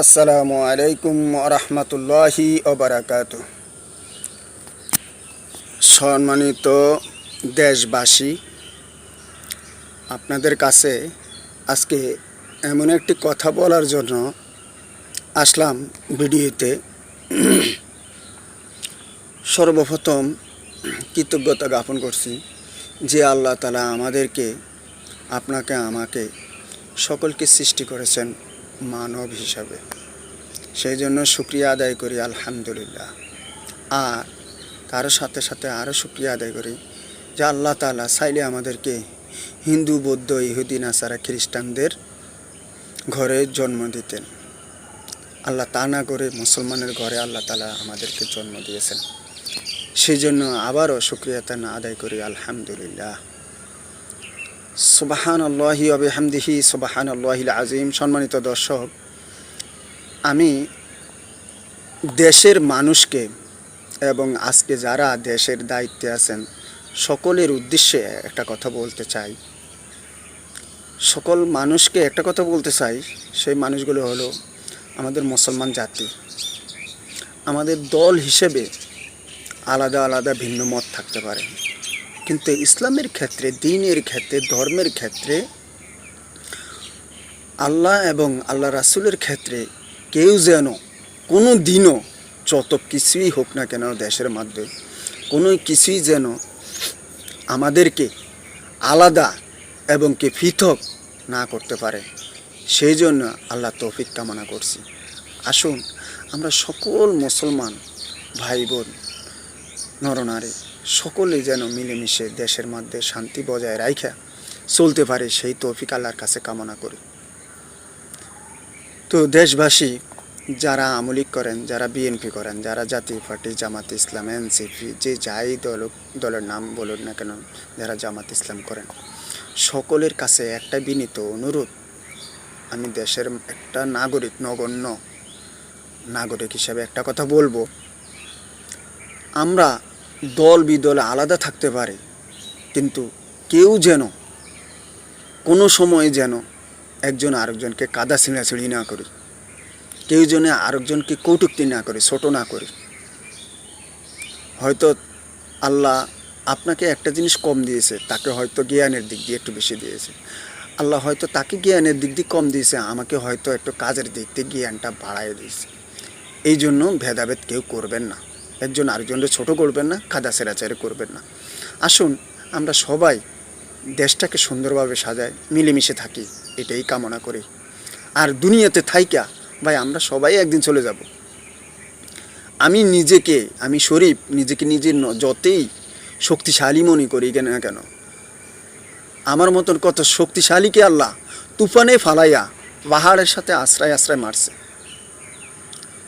আসসালামু আলাইকুম রহমতুল্লাহি ওবারাকাতু। সম্মানিত দেশবাসী, আপনাদের কাছে আজকে এমন একটি কথা বলার জন্য আসলাম ভিডিওতে। সর্বপ্রথম কৃতজ্ঞতা জ্ঞাপন করছি যে আল্লাহ তাআলা আমাদেরকে, আপনাকে, আমাকে, সকলকে সৃষ্টি করেছেন মানব হিসাবে। সেই জন্য শুকরিয়া আদায় করি আলহামদুলিল্লাহ। আর তার সাথে সাথে আরও শুকরিয়া আদায় করি যে আল্লাহ তাআলা চাইলে আমাদেরকে হিন্দু, বৌদ্ধ, ইহুদি, নাসারা, খ্রিস্টানদের ঘরে জন্ম দিতেন। আল্লাহ তা না করে মুসলমানের ঘরে আল্লাহ তাআলা আমাদেরকে জন্ম দিয়েছেন। সেই জন্য আবারও শুকরিয়া আদায় করি আলহামদুলিল্লাহ। সুবহানাল্লাহি ওয়া বিহামদিহি সুবহানাল্লাহিল আযীম। সম্মানিত দর্শক, আমি দেশের মানুষকে এবং আজকে যারা দেশের দায়িত্বে আছেন সকলের উদ্দেশ্যে একটা কথা বলতে চাই। সকল মানুষকে একটা কথা বলতে চাই, সেই মানুষগুলো হলো আমাদের মুসলমান জাতি। আমাদের দল হিসেবে আলাদা আলাদা ভিন্ন মত থাকতে পারে, কিন্তু ইসলামের ক্ষেত্রে, দ্বীনের ক্ষেত্রে, ধর্মের ক্ষেত্রে, আল্লাহ এবং আল্লাহ রাসূলের ক্ষেত্রে কেউ যেন কোনো দিনও, যত কিছুই হোক না কেন দেশের মধ্যে, কোনো কিছুই যেন আমাদেরকে আলাদা এবং কে পৃথক না করতে পারে, সেই জন্য আল্লাহ তৌফিক কামনা করছি। আসুন আমরা সকল মুসলমান ভাই বোন, নরনারী সকলে যেন মিলেমিশে দেশের মধ্যে শান্তি বজায় রাখা চলতে পারে, সেই তৌফিক আল্লাহর কাছে কামনা করি। তো দেশবাসী, যারা আমলিক করেন, যারা বিএনপি করেন, যারা জাতীয় পার্টি, জামাত ইসলাম, এনসিপি, যে যাই দলের নাম বলুন না কেন, যারা জামাত ইসলাম করেন, সকলের কাছে একটা বিনীত অনুরোধ। আমি দেশের একটা নাগরিক, নগণ্য নাগরিক হিসাবে একটা কথা বলবো, আমরা দল বিদল আলাদা থাকতে পারে, কিন্তু কেউ যেন কোনো সময় যেন একজন আরেকজনকে কাদা ছিঁড়াছিঁড়ি না করি, কেউ যেন আরেকজনকে কটূক্তি না করে, ছোট না করে। হয়তো আল্লাহ আপনাকে একটা জিনিস কম দিয়েছে, তাকে হয়তো জ্ঞানের দিক দিয়ে একটু বেশি দিয়েছে। আল্লাহ হয়তো তাকে জ্ঞানের দিক দিয়ে কম দিয়েছে, আমাকে হয়তো একটু কাজের দিক দিয়ে জ্ঞানটা বাড়ায় দিয়েছে। এই জন্য ভেদাভেদ কেউ করবেন না, একজন আরেকজনকে ছোট করবেন না, কাদা ছেঁড়াছেড়ি করবেন না। আসুন আমরা সবাই দেশটাকে সুন্দরভাবে সাজাই, মিলেমিশে থাকি, এটাই কামনা করি। আর দুনিয়াতে থাইকা ভাই আমরা সবাই একদিন চলে যাব। আমি শরীফ নিজেকে নিজের যতই শক্তিশালী মনে করি না কেন, আমার মতন কত শক্তিশালীকে আল্লাহ তুফানে ফালাইয়া পাহাড়ের সাথে আশ্রয় আশ্রয় মারছে।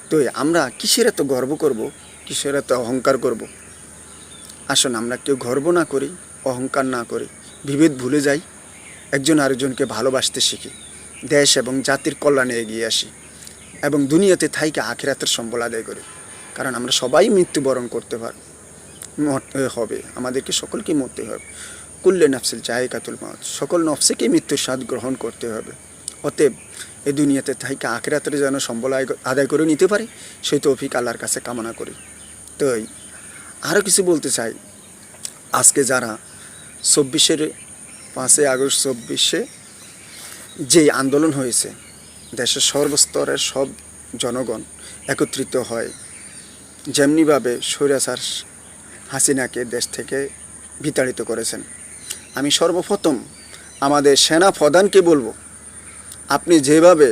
তো আমরা কিসের এত গর্ব করব, কিসের এত অহংকার করব? আসুন আমরা কেউ গর্ব না করি, অহংকার না করি, বিভেদ ভুলে যাই, একজন আরেকজনকে ভালোবাসতে শিখি, দেশ এবং জাতির কল্যাণে এগিয়ে আসি, এবং দুনিয়াতে থাইকে আখিরাতের সম্বল আদায় করি। কারণ আমরা সবাই মৃত্যুবরণ করতে হবে, আমাদেরকে সকলকে মরতে হবে। কুল্লে নাফসিল জায়গাতুল মাউত, সকল নফসেকেই মৃত্যুর স্বাদ গ্রহণ করতে হবে। অতএব এই দুনিয়াতে থাইকে আখিরাতের যেন সম্বল আদায় করে নিতে পারি, সেই তৌফিক আল্লাহর কাছে কামনা করি। তো আরও কিছু বলতে চাই, আজকে যারা 5ই আগস্ট 24 যে আন্দোলন হয়েছে, দেশের সর্বস্তরের সব জনগণ একত্রিত হয়, যেমনিভাবে স্বৈরাচার হাসিনাকে দেশ থেকে বিতাড়িত করেছেন, আমি সর্বপ্রথম আমাদের সেনা প্রধানকে বলবো, আপনি যেভাবে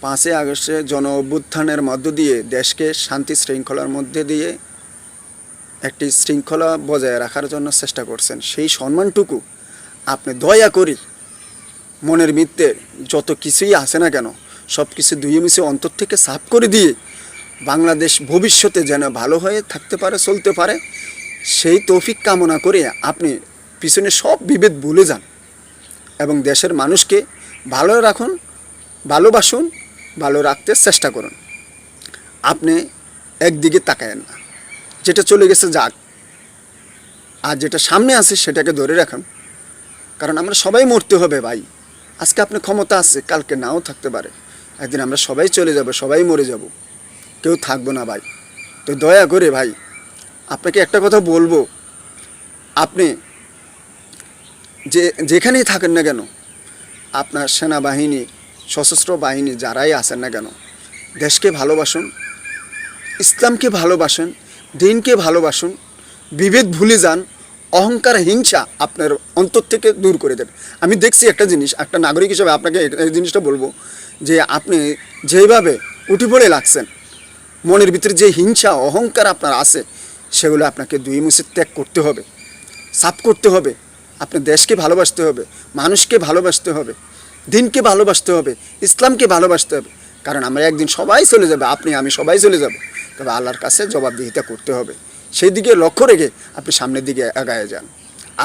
5ই আগস্টে জন অভ্যুত্থানের মধ্য দিয়ে দেশকে শান্তি শৃঙ্খলার মধ্যে দিয়ে একটি শৃঙ্খলা বজায় রাখার জন্য চেষ্টা করছেন, সেই সম্মানটুকু আপনি দয়া করি মনের মিথ্যে যত কিছুই আছে না কেন সব কিছু ধুয়ে মিশে অন্তর থেকে সাফ করে দিয়ে বাংলাদেশ ভবিষ্যতে যেন ভালো হয়ে থাকতে পারে, চলতে পারে, সেই তৌফিক কামনা করে আপনি পিছনে সব বিভেদ ভুলে যান এবং দেশের মানুষকে ভালো রাখুন, ভালোবাসুন, ভালো রাখতে চেষ্টা করুন। আপনি একদিকে তাকায়েন না, যেটা চলে গেছে যাক, আর যেটা সামনে আছে সেটাকে ধরে রাখুন। কারণ আমরা সবাই মরতে হবে ভাই। আজকে আপনি ক্ষমতা আছে, কালকে নাও থাকতে পারে, একদিন আমরা সবাই চলে যাব, সবাই মরে যাব, কেউ থাকবো না ভাই। তো দয়া করে ভাই আপনাকে একটা কথা বলবো, আপনি যেখানেই থাকেন না কেন, আপনার সেনাবাহিনী, সশস্ত্র বাহিনী যারাই আছেন না কেন, দেশকে ভালোবাসুন, ইসলামকে ভালোবাসুন, দিনকে ভালোবাসুন, বিভেদ ভুলে যান, অহংকার হিংসা আপনার অন্তর থেকে দূর করে দেন। আমি দেখছি একটা জিনিস, একটা নাগরিক হিসেবে আপনাকে এই জিনিসটা বলবো যে আপনি যেভাবে উঠে পড়ে লাগছেন, মনের ভিতরে যে হিংসা অহংকার আপনার আছে, সেগুলো আপনাকে দুই মুছে ত্যাগ করতে হবে, সাফ করতে হবে। আপনি দেশকে ভালোবাসতে হবে, মানুষকে ভালোবাসতে হবে, দিনকে ভালোবাসতে হবে, ইসলামকে ভালোবাসতে হবে। কারণ আমরা একদিন সবাই চলে যাবে, আপনি আমি সবাই চলে যাব। তবে আল্লাহর কাছে জবাবদিহিতা করতে হবে। সেই দিকে লক্ষ্য রেখে আপনি সামনের দিকে এগিয়ে যান।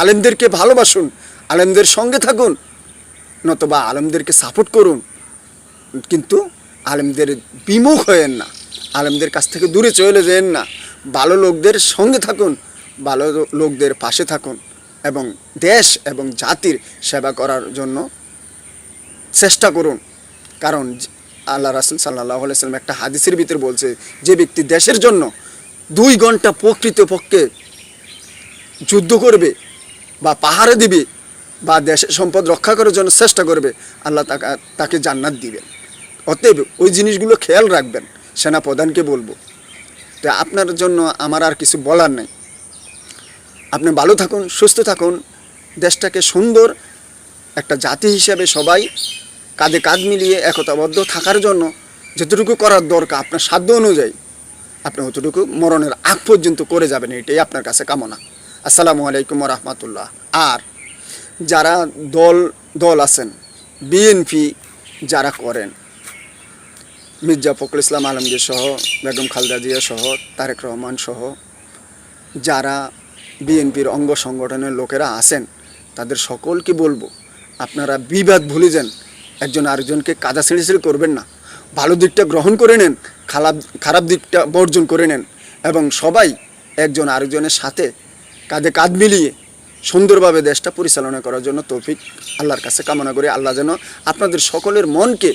আলেমদেরকে ভালোবাসুন, আলেমদের সঙ্গে থাকুন, নতুবা আলেমদেরকে সাপোর্ট করুন, কিন্তু আলেমদের বিমুখ হয়েন না, আলেমদের কাছ থেকে দূরে চলে যেন না। ভালো লোকদের সঙ্গে থাকুন, ভালো লোকদের পাশে থাকুন এবং দেশ এবং জাতির সেবা করার জন্য চেষ্টা করুন। কারণ আল্লাহ রাসূল সাল্লাল্লাহু আলাইহি ওয়াসাল্লাম একটা হাদিসের ভিতরে বলছে, যে ব্যক্তি দেশের জন্য 2 ঘন্টা প্রকৃতপক্ষে যুদ্ধ করবে বা পাহারা দিবে বা দেশের সম্পদ রক্ষা করার জন্য চেষ্টা করবে, আল্লাহ তাকে জান্নাত দিবেন। অতএব ওই জিনিসগুলো খেয়াল রাখবেন। সেনাপ্রধানকে বলবো। তো আপনার জন্য আমার আর কিছু বলার নেই। আপনি ভালো থাকুন, সুস্থ থাকুন, দেশটাকে সুন্দর একটা জাতি হিসেবে সবাই কাঁধে কাঁধ মিলিয়ে একতাবদ্ধ থাকার জন্য যতটুকু করার দরকার আপনার সাধ্য অনুযায়ী আপনি অতটুকু মরণের আগ পর্যন্ত করে যাবেন, এটাই আপনার কাছে কামনা। আসসালামু আলাইকুম ওয়া রাহমাতুল্লাহ। আর যারা দল আছেন, বিএনপি যারা করেন, মির্জা ফখরুল ইসলাম আলমগীর সহ, বেগম খালেদা জিয়া সহ, তারেক রহমান সহ যারা বিএনপির অঙ্গ সংগঠনের লোকেরা আছেন, তাদের সকলকে বলবো, আপনারা বিবাদ ভুলে যান, একজন আরেকজনকে কাদা ছিঁড়িছিঁড়ি করবেন না। ভালো দিকটা গ্রহণ করে নেন, খারাপ দিকটা বর্জন করে নেন এবং সবাই একজন আরেকজনের সাথে কাঁধে কাঁধ মিলিয়ে সুন্দরভাবে দেশটা পরিচালনা করার জন্য তৌফিক আল্লাহর কাছে কামনা করি। আল্লাহ যেন আপনাদের সকলের মনকে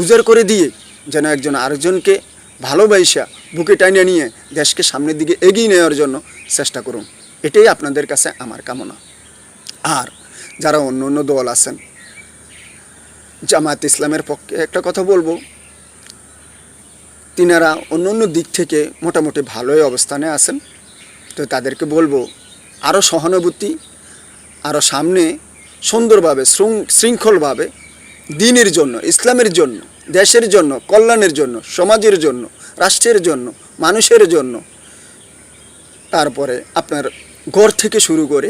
উজাড় করে দিয়ে যেন একজন আরেকজনকে ভালোবাসা বুকে টানিয়ে নিয়ে দেশকে সামনের দিকে এগিয়ে নেওয়ার জন্য চেষ্টা করুন, এটাই আপনাদের কাছে আমার কামনা। আর যারা অন্য অন্য দল আছেন, জামায়াত ইসলামের পক্ষে একটা কথা বলবো, তিনারা অন্য অন্য দিক থেকে মোটামুটি ভালোই অবস্থানে আছেন। তো তাদেরকে বলবো আরও সহানুভূতি, আরও সামনে সুন্দরভাবে শৃঙ্খলভাবে দিনের জন্য, ইসলামের জন্য, দেশের জন্য, কল্যাণের জন্য, সমাজের জন্য, রাষ্ট্রের জন্য, মানুষের জন্য, তারপরে আপনার ঘর থেকে শুরু করে